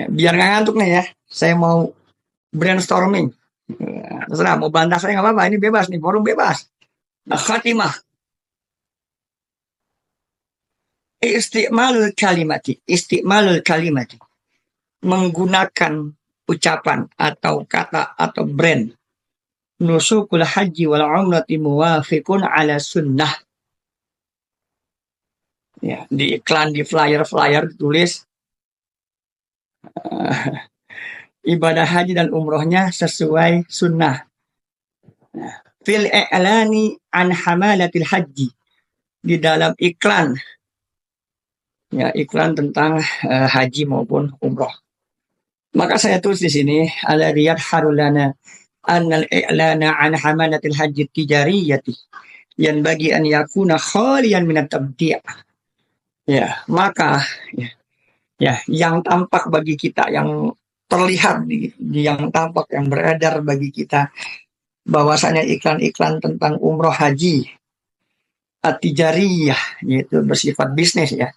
Ya, biar nggak ngantuk nih ya, saya mau brainstorming. Ya, terserah mau bantah saya nggak apa-apa, ini bebas nih, forum bebas. Nah, khatimah, istimalul kalimati, menggunakan ucapan atau kata atau brand. Nusukul haji wal umrati muwafiqun ala sunnah. Ya, di iklan, di flyer-flyer ditulis ibadah haji dan umrohnya sesuai sunnah. Fil i'lani an hamalatil haji, di dalam iklan, ya iklan tentang haji maupun umroh. Maka saya tulis di sini ala riyad harulana annal i'lana an hamalatil haji tijariyati yang bagi an yakuna khalian minat tabdi'. Ya, maka ya, ya yang tampak bagi kita, yang terlihat yang tampak, yang beredar bagi kita, bahwasanya iklan-iklan tentang umroh haji at-tijariyah, yaitu bersifat bisnis ya.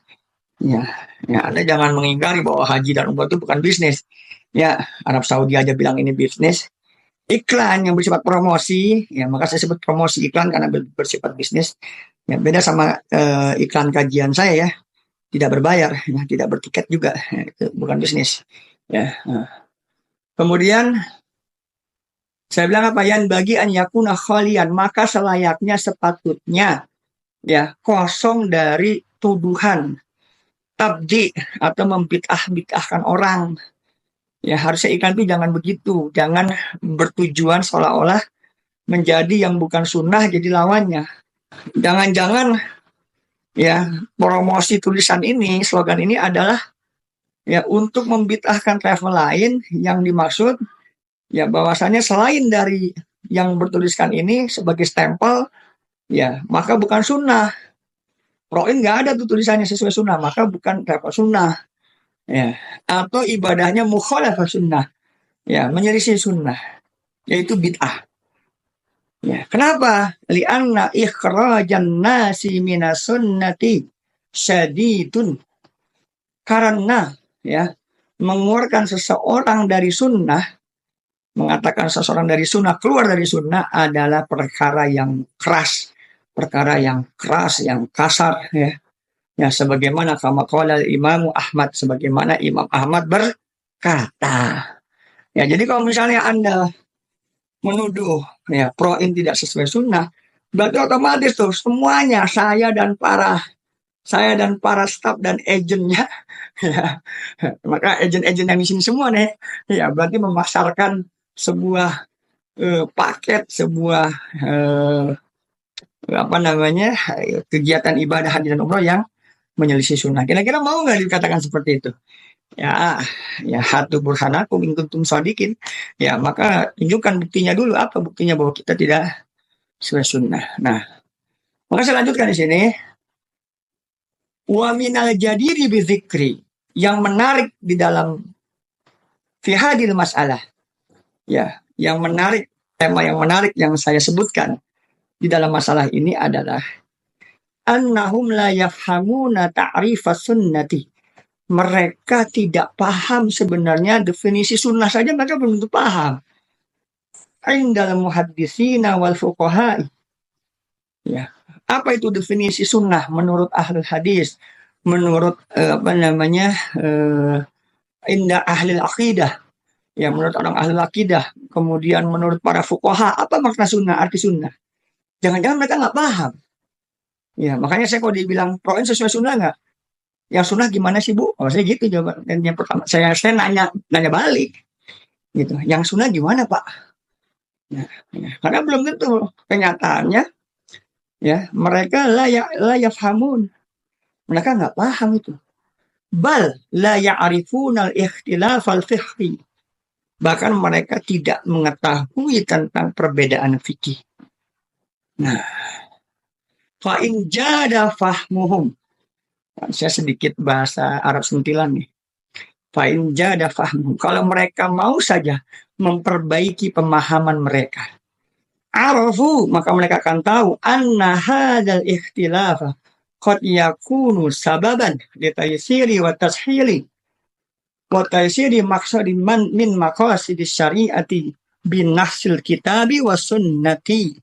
Ya, ya, Anda jangan mengingkari bahwa haji dan umroh itu bukan bisnis. Ya, Arab Saudi aja bilang ini bisnis. Iklan yang bersifat promosi, ya maka saya sebut promosi iklan karena bersifat bisnis. Ya, beda sama iklan kajian saya ya, tidak berbayar, ya, tidak bertiket juga, ya, itu bukan bisnis. Ya. Kemudian saya bilang apa? Yang bagi an yakuna khalian, maka selayaknya sepatutnya ya kosong dari tuduhan tabdi atau membid'ah-bid'ahkan orang. Ya harusnya iklan itu jangan begitu, jangan bertujuan seolah-olah menjadi yang bukan sunnah jadi lawannya. Jangan-jangan ya promosi tulisan ini, slogan ini adalah ya untuk membid'ahkan travel lain, yang dimaksud ya bahwasannya selain dari yang bertuliskan ini sebagai stempel, ya maka bukan sunnah. Proin nggak ada tuh tulisannya sesuai sunnah, maka bukan travel sunnah. Ya. Atau ibadahnya mukhalafah sunnah, ya menyelisih sunnah, yaitu bid'ah. Ya. Kenapa? Li'anna ikhrajan nasi minas sunnati syadidun. Karena ya mengeluarkan seseorang dari sunnah, mengatakan seseorang dari sunnah keluar dari sunnah adalah perkara yang keras, yang kasar ya. Ya sebagaimana kama qala Imam Ahmad, sebagaimana Imam Ahmad berkata. Ya jadi kalau misalnya Anda menuduh ya proin tidak sesuai sunnah, berarti otomatis tuh semuanya saya dan para staf dan agennya ya, maka agen-agen yang di sini semua nih ya berarti memasarkan sebuah paket, sebuah apa namanya kegiatan ibadah haji dan umroh yang menyelisih sunnah. Kira-kira mau nggak dikatakan seperti itu? Ya, ya hatu burhanakum in kuntum shadiqin. Ya, maka tunjukkan buktinya dulu. Apa buktinya bahwa kita tidak sesuai sunnah? Nah, maka saya lanjutkan di sini. Wa minal jadiri bizikri, yang menarik di dalam fi hadil masalah. Ya, yang menarik, tema yang menarik yang saya sebutkan di dalam masalah ini adalah annahum la yafhamuna ta'rifas sunnati. Mereka tidak paham sebenarnya definisi sunnah saja, mereka belum tentu paham. Indal muhadditsina wal fuqaha. Ya. Apa itu definisi sunnah menurut ahli hadis? Menurut indah ahli akidah. Ya, menurut orang ahli akidah. Kemudian menurut para fuqaha, apa makna sunnah, arti sunnah? Jangan-jangan mereka nggak paham. Ya, makanya saya kalau dibilang proin sesuai sunnah nggak? Yang sunnah gimana sih Bu? Oh saya gitu jawaban. Dan yang pertama saya nanya balik, gitu. Yang sunnah gimana Pak? Ya, ya. Karena belum tentu kenyataannya, ya mereka layak hamun. Mereka nggak paham itu. Bal la ya'rifuna al-ikhtilaf al-fiqhi. Bahkan mereka tidak mengetahui tentang perbedaan fikih. Nah, fa in jada fahmuhum. Saya sedikit bahasa Arab sentilan nih. Fa in jada fahmuhum. Kalau mereka mau saja memperbaiki pemahaman mereka, arafu, maka mereka akan tahu anna hadzal ikhtilaf qad yakunu sababan li taysiri wa tashili. wa taysiri maqsadi man min maqasidis syariati bin nahsil kitabi was sunnati.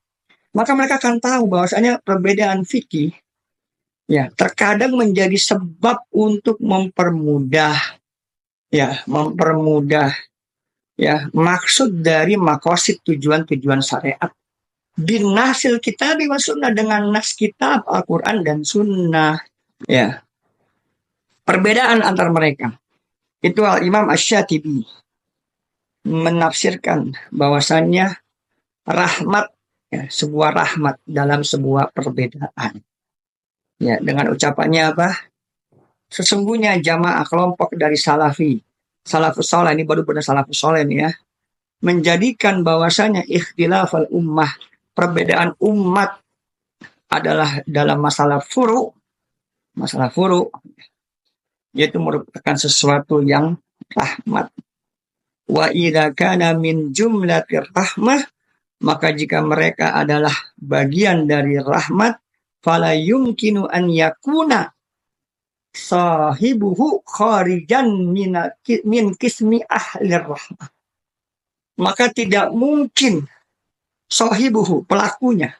Maka mereka akan tahu bahwasanya perbedaan fikih ya terkadang menjadi sebab untuk mempermudah ya maksud dari makosid tujuan-tujuan syariat bin nasil kitab wa sunnah dengan nas kitab Al-Quran dan sunnah ya. Perbedaan antar mereka itu Al-Imam Asy-Syatibi menafsirkan bahwasannya rahmat ya, sebuah rahmat dalam sebuah perbedaan ya dengan ucapannya apa? Sesungguhnya jamaah kelompok dari salafus saleh ini baru benar salafus saleh nih ya, menjadikan bahwasanya ikhtilafal ummah, perbedaan umat adalah dalam masalah furu, yaitu merupakan sesuatu yang rahmat. Wa idza kana min jumlatir rahmah, maka jika mereka adalah bagian dari rahmat, fala yumkinu an yakuna sahibuhu kharijan min kismi ahli rahmah. Maka tidak mungkin sahibuhu, pelakunya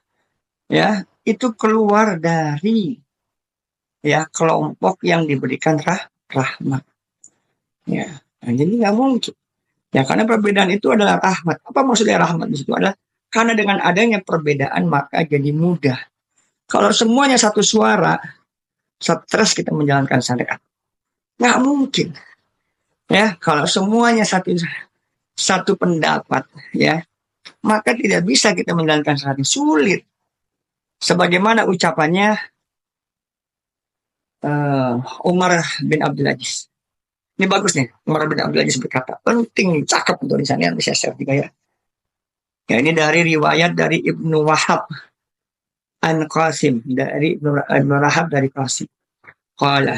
ya itu keluar dari ya kelompok yang diberikan rahmat ya. Nah, jadi nggak mungkin ya, karena perbedaan itu adalah rahmat. Apa maksudnya rahmat di situ adalah karena dengan adanya perbedaan maka jadi mudah. Kalau semuanya satu suara, stres kita menjalankan syariat nggak mungkin ya. Kalau semuanya satu pendapat ya, maka tidak bisa kita menjalankan syariat, sulit. Sebagaimana ucapannya Umar bin Abdul Aziz. Ini bagus nih, Umar bin Abdul Aziz berkata, penting, cakep untuk di sana, bisa share juga ya. Ya, ini dari riwayat dari Ibnu Wahab an Qasim, dari Ibnu Wahab dari Qasim. Qala,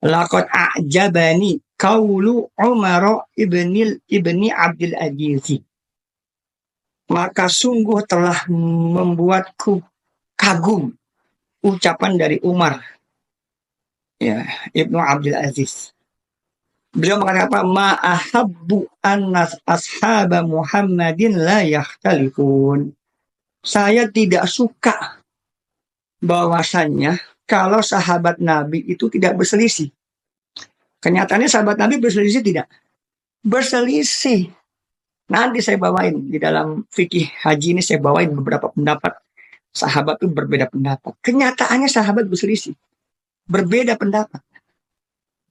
laqad a'jabani qaulu Umar ibni Abdul Aziz. Maka sungguh telah membuatku kagum ucapan dari Umar ya Ibnu Abdul Aziz. Beliau mengatakan apa? Ma'ahabbu annas ashaba Muhammadin la yakhtalifun. Saya tidak suka bahwasannya kalau sahabat Nabi itu tidak berselisih. Kenyataannya sahabat Nabi berselisih tidak? Berselisih. Nanti saya bawain di dalam fikih haji ini, saya bawain beberapa pendapat sahabat itu berbeda pendapat. Kenyataannya sahabat berselisih, berbeda pendapat.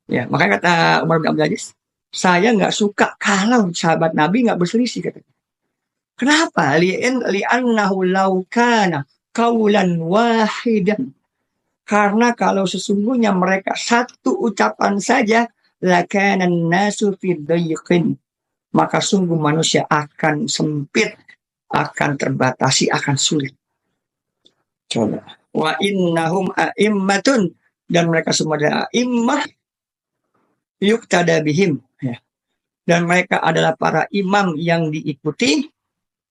Ya, makanya kata Umar bin Abdul Aziz, saya nggak suka kalau sahabat Nabi nggak berselisih. Katanya. Kenapa? Li'annahu law kana qaulan wahidan. Karena kalau sesungguhnya mereka satu ucapan saja, lakana nasu fi dayqin. Maka sungguh manusia akan sempit, akan terbatasi, akan sulit. Coba. Wa innahum a'immatun, dan mereka semua adalah a'immah yuqtada bihim ya. Dan mereka adalah para imam yang diikuti.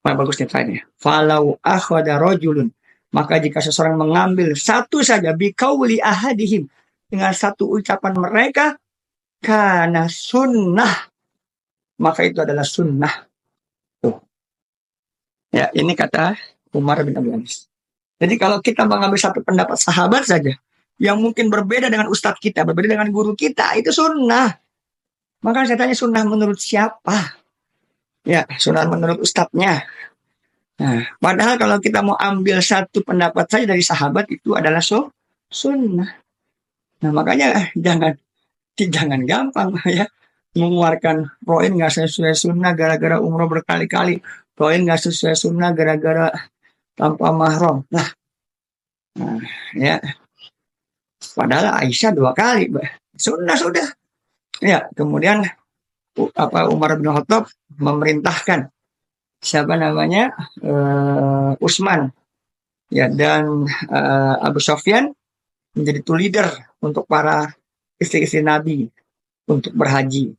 Bagusnya tanya. Falau akhadha rajulun, maka jika seseorang mengambil satu saja biqauli ahadihim, dengan satu ucapan mereka, kana sunnah, maka itu adalah sunnah. Tuh. Ya, ini kata Umar bin Abdul Aziz. Jadi kalau kita mengambil satu pendapat sahabat saja, yang mungkin berbeda dengan ustadz kita, berbeda dengan guru kita, itu sunnah. Maka saya tanya, sunnah menurut siapa? Ya, sunnah menurut ustadznya. Nah, padahal kalau kita mau ambil satu pendapat saja dari sahabat, itu adalah sunnah. Nah, makanya jangan gampang ya mengeluarkan poin nggak sesuai sunnah gara-gara umroh berkali-kali, poin nggak sesuai sunnah gara-gara tanpa mahram. Nah, ya. Padahal Aisyah 2 kali, sunnah sudah. Ya, kemudian Umar bin Khattab memerintahkan siapa namanya Utsman ya dan Abu Sufyan menjadi tool leader untuk para istri-istri Nabi untuk berhaji.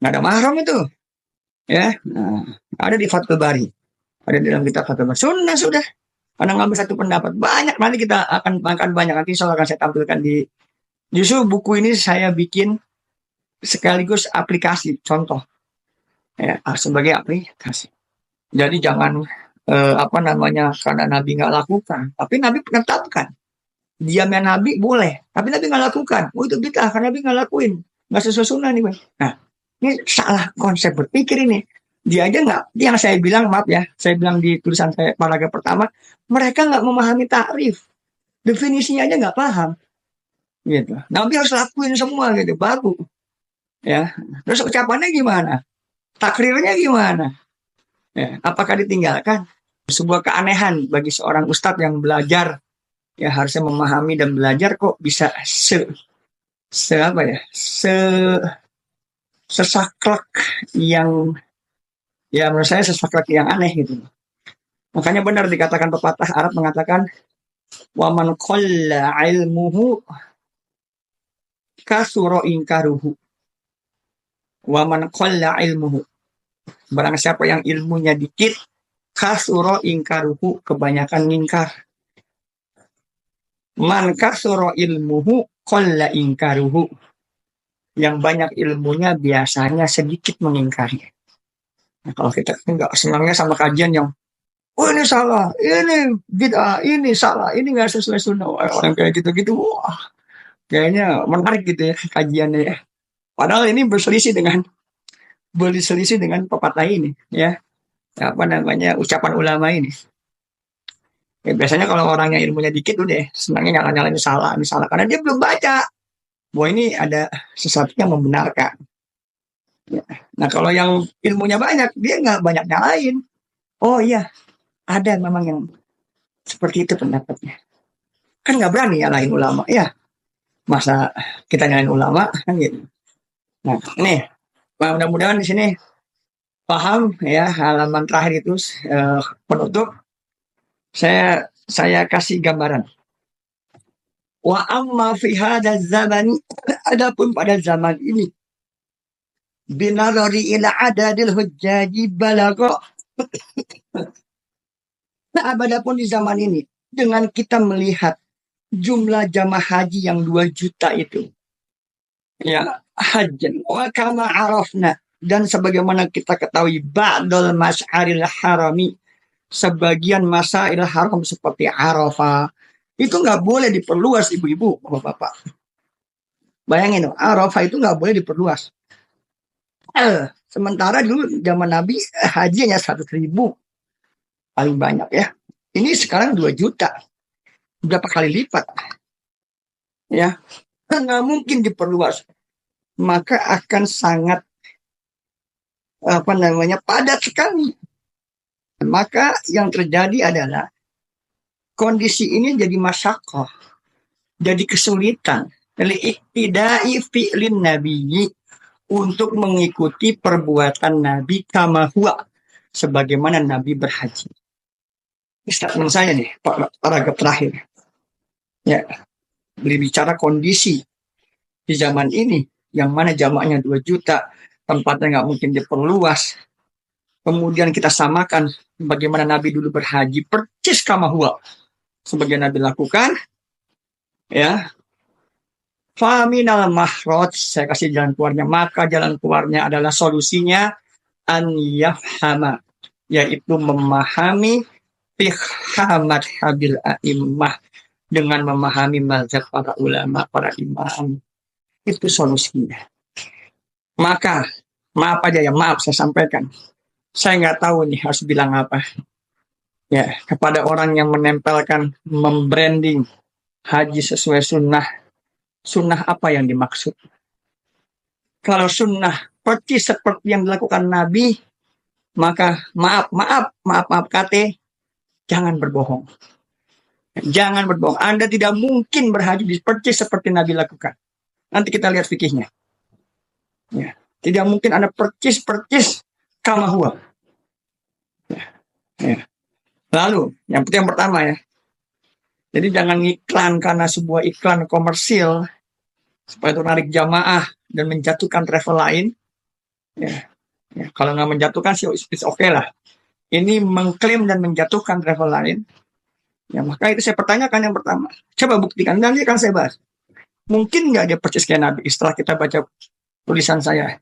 Nggak ada mahram itu ya. Nah, ada di Fathul Bari, ada di dalam kitab Fathul Bari. Sunnah sudah. Karena ngambil satu pendapat banyak, nanti kita akan banyak, nanti soal akan saya tampilkan di justru buku ini saya bikin sekaligus aplikasi contoh ya sebagai aplikasi. Jadi jangan apa namanya karena Nabi nggak lakukan, tapi Nabi menetapkan diamnya Nabi boleh, tapi Nabi nggak lakukan. Oh itu bid'ah karena Nabi nggak lakuin, nggak sesuai sunnah nih, Bang. Nah, ini salah konsep berpikir ini. Dia aja nggak, yang saya bilang maaf ya, saya bilang di tulisan saya paragraf pertama, mereka nggak memahami takrif, definisinya aja nggak paham, gitu. Nabi harus lakuin semua gitu, baru ya. Terus ucapannya gimana? Takrirnya gimana? Ya, apakah ditinggalkan? Sebuah keanehan bagi seorang ustadz yang belajar ya harusnya memahami dan belajar kok bisa se apa ya sesaklek yang ya menurut saya sesaklek yang aneh gitu. Makanya benar dikatakan pepatah Arab mengatakan waman qalla ilmuhu kasuro ingkaruhu waman qalla ilmuhu barang siapa yang ilmunya dikit kasuro ingkaruhu kebanyakan ngingkar man kasuro ilmuhu qalla ingkaruhu yang banyak ilmunya biasanya sedikit mengingkari. Nah, kalau kita nggak senangnya sama kajian yang oh ini salah, ini bid'ah, ini salah, ini nggak sesuai sunnah. Orang kayak gitu-gitu, wah, kayaknya menarik gitu ya kajiannya ya. Padahal ini berselisih dengan pepatah ini, ya. Apa namanya ucapan ulama ini. Ya, biasanya kalau orangnya ilmunya dikit udah senangnya nyala-nyalain salah, misalnya karena dia belum baca bahwa ini ada sesuatu yang membenarkan. Ya. Nah kalau yang ilmunya banyak, dia nggak banyak nyalain. Oh iya, ada memang yang seperti itu pendapatnya. Kan nggak berani nyalain ulama, ya. Masa kita nyalain ulama kan gitu. Nah, nih, mudah-mudahan di sini paham ya halaman terakhir itu penutup saya kasih gambaran. Wa amma fi hadzal zaman adapun pada zaman ini binadari ila adadil hujjaji balagha nah adapun di zaman ini dengan kita melihat jumlah jamaah haji yang 2 juta itu ya hajjan wa kama arafna dan sebagaimana kita ketahui ba'dal mas'aril harami sebagian masail haram seperti Arafah itu nggak boleh diperluas ibu-ibu bapak-bapak bayangin Arafah itu nggak boleh diperluas sementara dulu zaman Nabi haji hanya 100.000 paling banyak ya ini sekarang 2 juta berapa kali lipat ya nggak mungkin diperluas maka akan sangat apa namanya padat sekali maka yang terjadi adalah kondisi ini jadi masyakoh jadi kesulitan li'iktidai fi'lin nabiyyi untuk mengikuti perbuatan Nabi kama huwa sebagaimana Nabi berhaji. Ini statement saya nih, paragraf terakhir. Ya, berbicara kondisi di zaman ini yang mana jamaknya 2 juta, tempatnya nggak mungkin diperluas. Kemudian kita samakan bagaimana Nabi dulu berhaji percis kama huwa sebagai Nabi lakukan ya faminal mahraj saya kasih jalan keluarnya maka jalan keluarnya adalah solusinya an yafhama yaitu memahami fihamat habil a'immah dengan memahami mazhab para ulama para imam itu solusinya maka maaf aja ya maaf saya sampaikan saya nggak tahu nih harus bilang apa ya kepada orang yang menempelkan membranding haji sesuai sunnah sunnah apa yang dimaksud kalau sunnah persis seperti yang dilakukan Nabi maka maaf kate jangan berbohong jangan berbohong Anda tidak mungkin berhaji persis seperti Nabi lakukan nanti kita lihat fikihnya ya tidak mungkin Anda persis kama huwa ya. Lalu yang pertama ya jadi jangan iklan karena sebuah iklan komersil supaya itu menarik jamaah dan menjatuhkan travel lain ya, kalau nggak menjatuhkan sih oke lah ini mengklaim dan menjatuhkan travel lain ya maka itu saya pertanyakan yang pertama coba buktikan nanti akan saya bahas mungkin nggak dia persis kayak Nabi setelah kita baca tulisan saya.